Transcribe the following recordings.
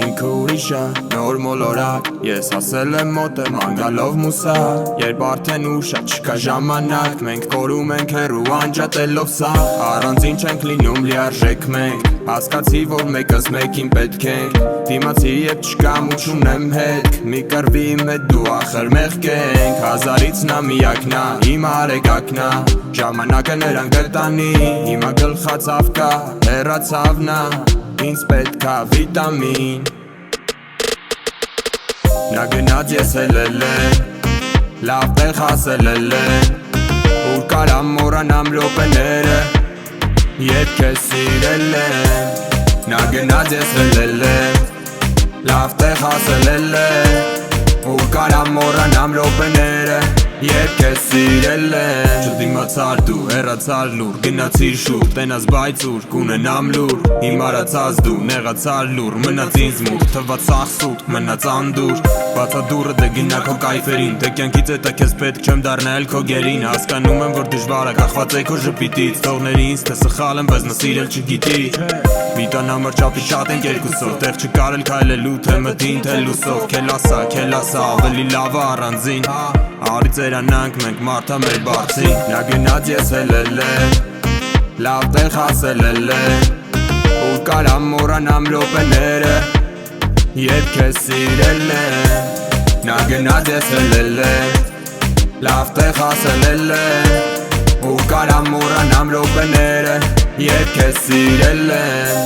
Ինքը ուրիշա, նոր մոլորակ, ես ասել եմ մոտ եմ անգալով մուսակ, երբ արդեն ուշա չկա ժամանակ, մենք կորում ենք հեռու անջատելով սա, առանձին չենք լինում լիարժեք մենք, հասկացի որ մեկս մեկին պետք ենք, դիմացի եվ չկամ ու չունեմ հետք, մի կռվի իմ հետ դու ախր մեղք ենք, հազարից նա միակնա, իմ արեգակնա, ժամանակը նրան կտանի, հիմա գլխացավ կա, հեռացավ նա, ինձ պետք ա վիտամին Նա գնաց ես հելել են, լավ տեղ հասելել են Ուր կարամ մորանամ լոպեները, երբ քեզ սիրել եմ Նա գնաց ես հելել են, լավ տեղ հասելել են Ուր կարամ մորանամ լոպեները, երբ քեզ սիրել եմ Չդիմացար դու, հեռացար լուր, գնացիր շուր, տենաս բայցուր, կունենամ լուր Հիմարացած դու, նեղացար լուր, մնաց ինձ մուր, թված սախսուտ, մնաց անդուր Բացադուրը դե գինա քո կայֆերին, դե կյանքից հետա քեզ պետք չեմ դառնել քո գերին Հասկանում եմ որ դժվար է, կախված է քո ժպիտից, թողների ինձ թե սխալ եմ, բայց նա սիրել չգիտի Մի տան համար չափի շատ ենք երկուսով, տեղ չկար էլ քայլելու, թե մտին, թե լուսով Քելասա, ավելի լավ առանձին Արի ծերանանք մենք մարդա մեր բարձին Նա գնաց ես հելել եմ, լավ տեղ հասելել եմ Ուր կարամ մորանամ լոպեները, երբ քեզ սիրել եմ Նա գնաց ես հելել եմ, լավ տեղ հասելել եմ Ուր կարամ մորանամ լոպեները, երբ քեզ սիրել եմ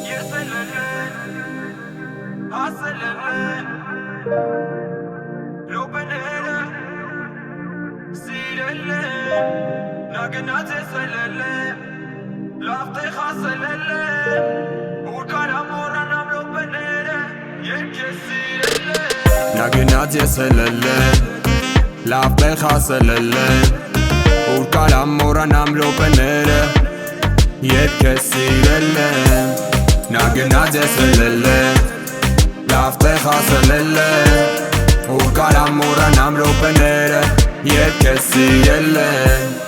Ես հելել եմ, հասելել եմ Լոպեները Նա գնաց ես հելել եմ, լավ տեղ հասելել եմ Ուր կարամ մորանամ լոպեները, երբ քեզ սիրել եմ Նա գնաց ես հելել եմ, լավ տեղ հասելել եմ Ուր կարամ մորանամ լոպեները, երբ քեզ սիրել եմ Նա գնաց ես հելել եմ, լավ տեղ հասելել եմ Ուր կարամ մորանամ լոպեները, երբ քեզ սիրել եմ